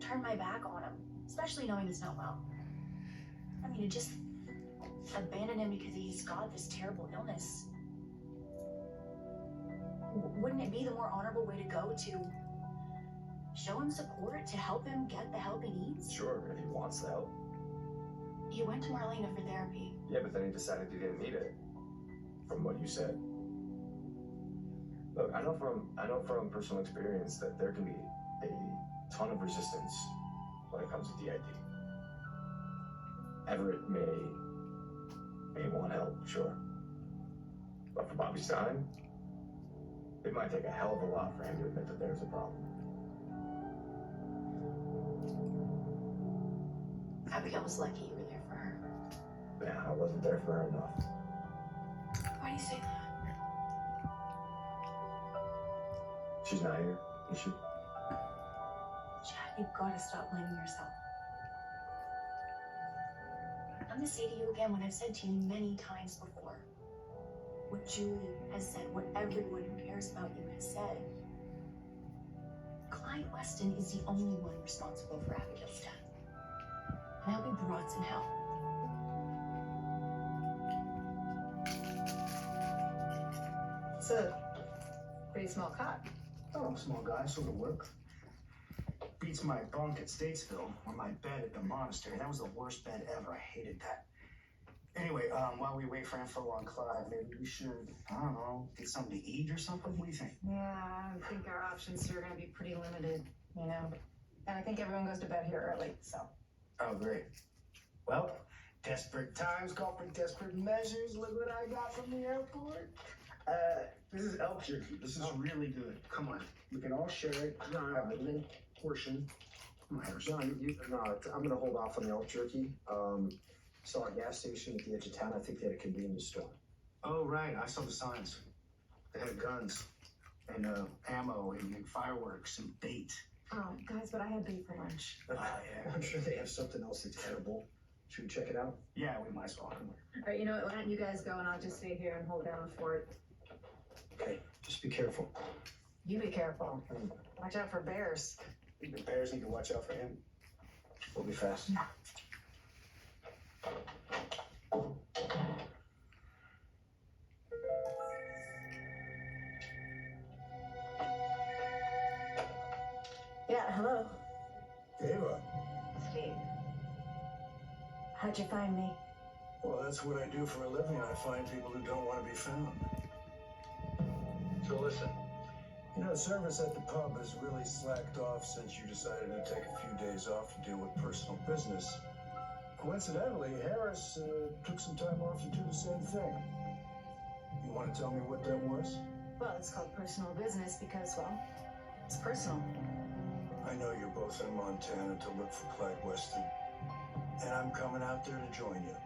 turn my back on him, especially knowing he's not well. I mean, to just abandon him because he's got this terrible illness. Wouldn't it be the more honorable way to go to show him support, to help him get the help he needs? Sure, if he wants the help. He went to Marlena for therapy. Yeah, but then he decided he didn't need it, from what you said. Look, I know from personal experience that there can be a ton of resistance when it comes to DID. Everett may want help, sure. But for Bobby Stein, it might take a hell of a lot for him to admit that there's a problem. Abigail was lucky you were there for her. Yeah, I wasn't there for her enough. Why do you say that? She's not here, is she? Chad, you've got to stop blaming yourself. I'm gonna say to you again what I've said to you many times before. What Julie has said, what everyone who cares about you has said. Clyde Weston is the only one responsible for Abigail's death. And I'll be rots in hell. It's a pretty small cot. Oh, small guy, sort of work. Beats my bunk at Statesville or my bed at the monastery. That was the worst bed ever. I hated that. Anyway, while we wait for info on Clyde, maybe we should, I don't know, get something to eat or something? What do you think? Yeah, I think our options here are going to be pretty limited, you know. And I think everyone goes to bed here early, so. Oh, great. Well, desperate times call for desperate measures. Look what I got from the airport. This is elk jerky. This is really good. Come on. We can all share it. John, Have a little portion. Come on, Harrison. John, I'm going to hold off on the elk jerky. Saw a gas station at the edge of town. I think they had a convenience store. Oh, right. I saw the signs. They had guns and ammo and fireworks and bait. Oh, guys, but I had bait for lunch. Oh, yeah. I'm sure they have something else that's edible. Should we check it out? Yeah, we might as well. All right, you know what? Why don't you guys go and I'll just stay here and hold down the fort. Okay, just be careful. You be careful. Watch out for bears. The bears need to watch out for him. We'll be fast. Yeah, hello. Ava, Steve. How'd you find me? well, that's what I do for a living. I find people who don't want to be found. So listen, you know, service at the pub has really slacked off since you decided to take a few days off to deal with personal business. Coincidentally, Harris took some time off to do the same thing. You want to tell me what that was? Well, it's called personal business because, well, it's personal. I know you're both in Montana to look for Clyde Weston, and I'm coming out there to join you.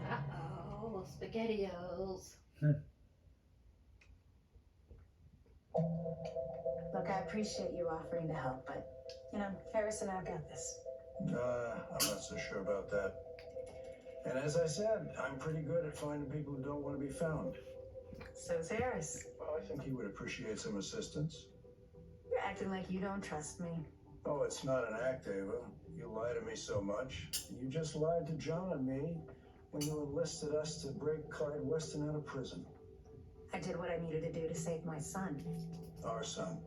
Uh-oh, SpaghettiOs. Look, I appreciate you offering to help, but, you know, Harris and I've got this. I'm not so sure about that. And as I said, I'm pretty good at finding people who don't want to be found. So's Harris. Well, I think he would appreciate some assistance. You're acting like you don't trust me. Oh, it's not an act, Ava. You lie to me so much. You just lied to John and me when you enlisted us to break Clyde Weston out of prison. I did what I needed to do to save my son. Our son.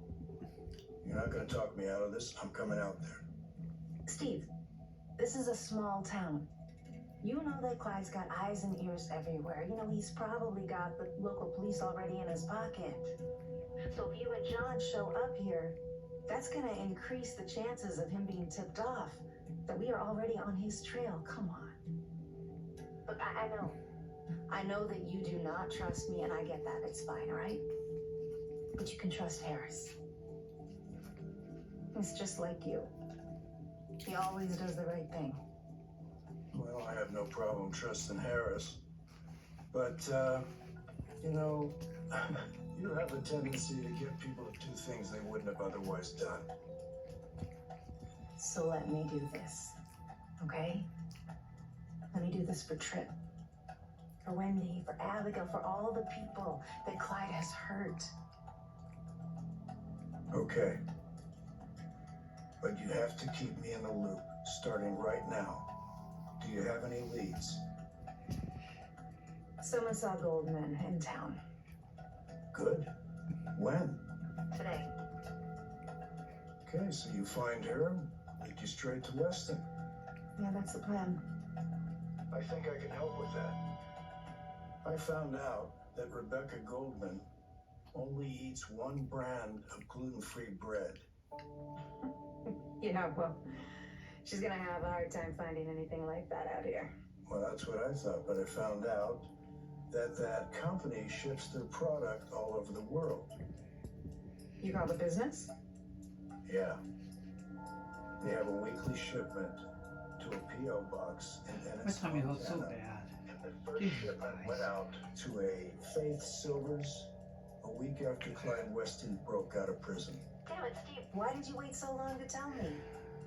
You're not going to talk me out of this. I'm coming out there. Steve, this is a small town. You know that Clyde's got eyes and ears everywhere. You know, he's probably got the local police already in his pocket. So if you and John show up here, that's going to increase the chances of him being tipped off, that we are already on his trail. Come on. Look, I know. I know that you do not trust me, and I get that. It's fine, all right? But you can trust Harris. He's just like you. He always does the right thing. Well, I have no problem trusting Harris. But, you know, you have a tendency to get people to do things they wouldn't have otherwise done. So let me do this, okay? Let me do this for Tripp, for Wendy, for Abigail, for all the people that Clyde has hurt. Okay. But you have to keep me in the loop, starting right now. Do you have any leads? Someone saw Goldman in town Good. When? today. Okay, so you find her, lead you straight to Weston. Yeah, that's the plan. I think I can help with that. I found out that Rebecca Goldman only eats one brand of gluten-free bread. Yeah, well, she's gonna have a hard time finding anything like that out here. Well, that's what I thought, but I found out that that company ships their product all over the world. You call the business? Yeah. They have a weekly shipment to a P.O. box in My Ennis, tummy hurts so Montana. bad. And the first Jesus shipment Christ. went out to a Faith Silvers a week after Clyde Weston broke out of prison. Damn it, Steve. Why did you wait so long to tell me?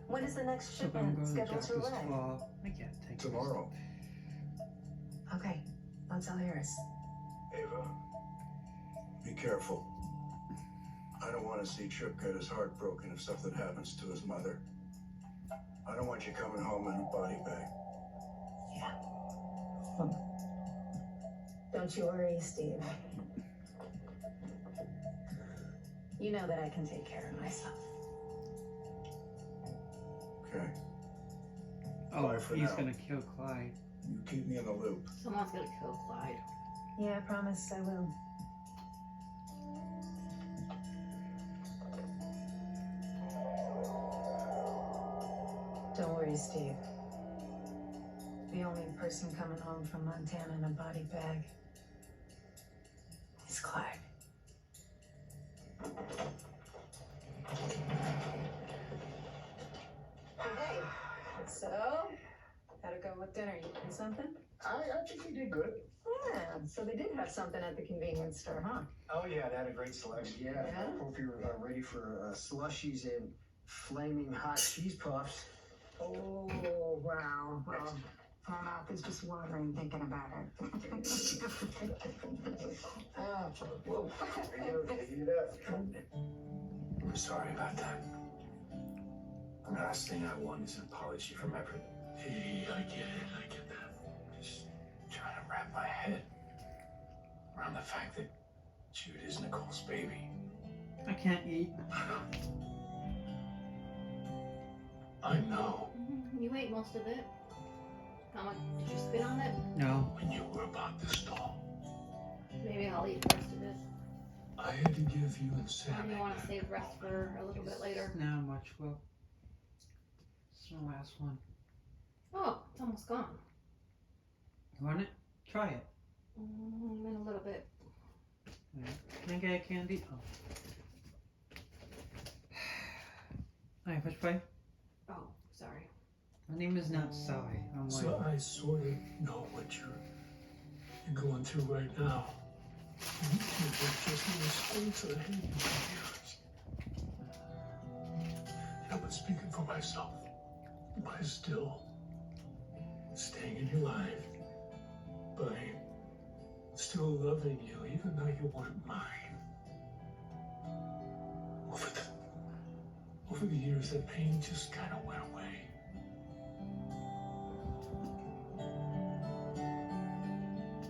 When is the next So I'm shipment going to scheduled to Doctor's arrive? Claw. I can't take Tomorrow. Okay, I'll tell Harris. Ava, be careful. I don't want to see Chip get his heart broken if something happens to his mother. I don't want you coming home in a body bag. Don't you worry, Steve. You know that I can take care of myself. Okay? Oh, Bye for he's now. gonna kill Clyde. You keep me in the loop. Someone's gonna kill Clyde. Yeah, I promise I will. Don't worry, Steve. The only person coming home from Montana in a body bag is Clyde. Hey, so, how'd it go with dinner? You doing something? I think he did good. Yeah, so they did have something at the convenience store, huh? Oh yeah, they had a great selection. Yeah. Yeah? Hope you're ready for slushies and flaming hot cheese puffs. Oh, wow. Well, my mouth is just watering thinking about it. Oh, whoa. I'm sorry about that. The last thing I want is an apology from everyone. Hey, I get it, I get that. Just trying to wrap my head around the fact that Jude is Nicole's baby. I can't eat. I know. You ate most of it. How much did you spit on it? No. When you were about to stall, Maybe I'll eat the rest of it. I had to give you and Or Sam. do you want to save the rest for a little bit later? Not much. Well, it's the last one. Oh, it's almost gone. You want it? Try it. In a little bit. Yeah. Can I get a candy? Oh. Hi, which way? Oh, sorry. My name is not Sally. I'm So like, I sort of know what you're going through right now. You're just in the space of hating years. Yeah, but speaking for myself, by still staying in your life, by still loving you, even though you weren't mine. Over the years, that pain just kind of went away.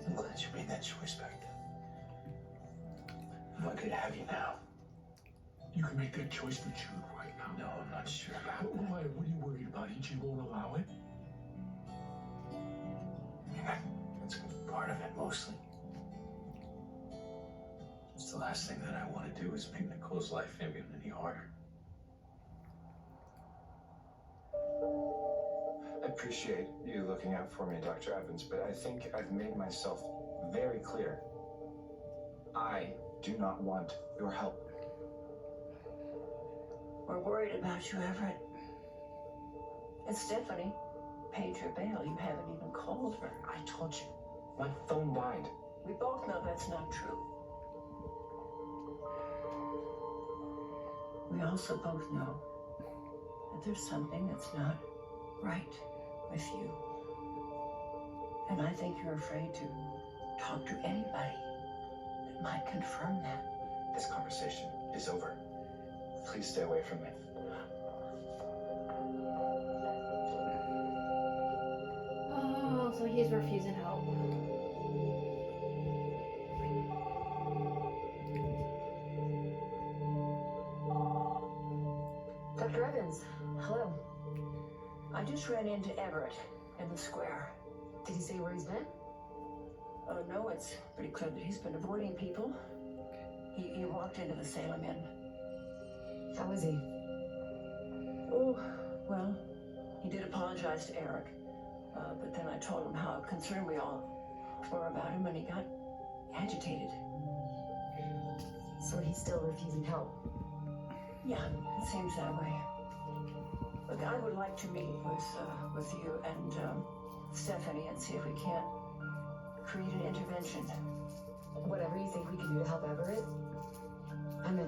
I'm glad you made that choice back then. I'm lucky to have you now. You can make that choice for Jude right now. No, I'm not sure about that. Why? What are you worried about? EG won't allow it? I mean, that's part of it, mostly. It's the last thing that I want to do is make Nicole's life any harder. I appreciate you looking out for me, Dr. Evans, but I think I've made myself very clear. I do not want your help. We're worried about you, Everett. And Stephanie paid your bail. You haven't even called her. I told you, my phone died. We both know that's not true. We also both know that there's something that's not right with you. And I think you're afraid to talk to anybody that might confirm that. This conversation is over. Please stay away from me. Oh, so he's refusing help. Dr. Evans, hello. I just ran into Everett in the square. Did he say where he's been? Oh no, it's pretty clear that he's been avoiding people. He walked into the Salem Inn. How is he? Oh, well, he did apologize to Eric. But then I told him how concerned we all were about him, and he got agitated. So he's still refusing help. Yeah, it seems that way. Look, I would like to meet with you and Stephanie and see if we can't create an intervention. Whatever you think we can do to help Everett, I'm in.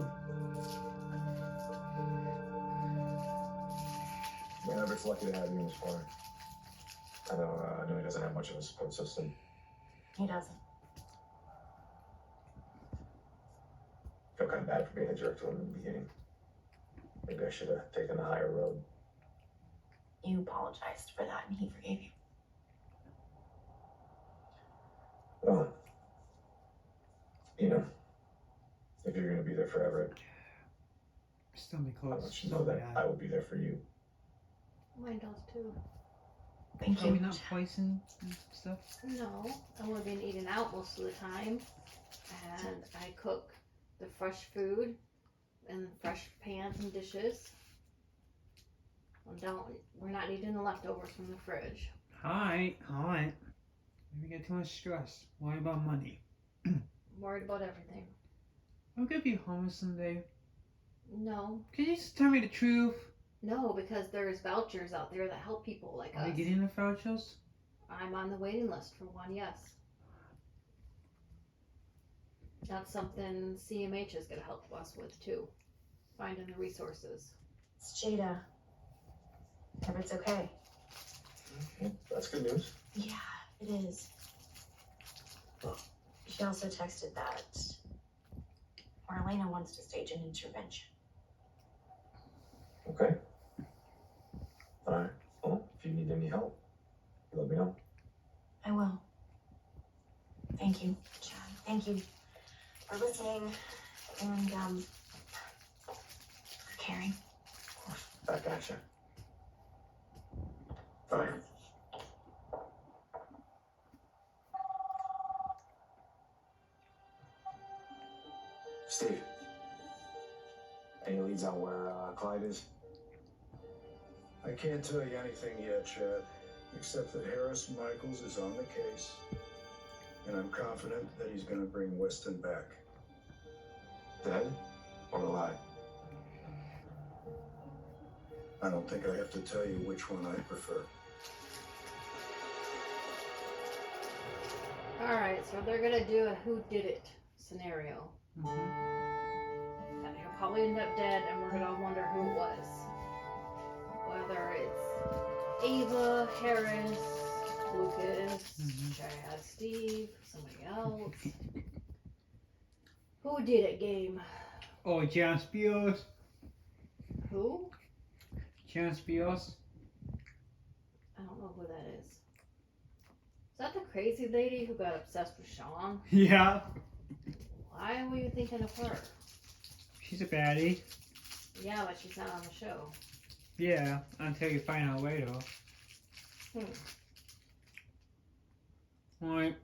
Man, Everett's lucky to have you in his corner. I know he doesn't have much of a support system. He doesn't. I feel kind of bad for being a jerk to him in the beginning. Maybe I should have taken the higher road. You apologized for that and he forgave you. Well, you know, if you're going to be there for Everett, Still be I close. want you to know that I will be there for you. Mine does too. Thank Are you. we not poison and stuff? No, I've only been eating out most of the time. And I cook the fresh food in fresh pans and dishes. We're not eating the leftovers from the fridge. Alright. Maybe get too much stress. Worry about money. I'm worried about everything. I'm gonna be homeless someday. No, Can you just tell me the truth? no, because there's vouchers out there that help people like Are us. we getting the vouchers? I'm on the waiting list for one, yes. That's something CMH is going to help us with too. Finding the resources. It's Jada. Everett's okay. That's good news. Yeah, it is. She also texted that Marlena wants to stage an intervention. Okay. Alright. Well, if you need any help, let me know. I will. Thank you, Chad. Thank you for listening and for caring. Back at you. Bye. Steve, any leads on where Clyde is? I can't tell you anything yet, Chad, except that Harris Michaels is on the case, and I'm confident that he's going to bring Weston back. Dead or alive? I don't think I have to tell you which one I prefer. Alright, so they're going to do a who did it scenario. Mm-hmm. And he'll probably end up dead and we're going to wonder who it was. Whether it's Ava, Harris, Lucas, Chad, Steve, somebody else. Who did it game? Oh, John Spears. Who? John Spears. I don't know who that is. Is that the crazy lady who got obsessed with Sean? Yeah. Why were you thinking of her? She's a baddie. Yeah, but she's not on the show. Yeah, until you find out later. Hmm. Alright.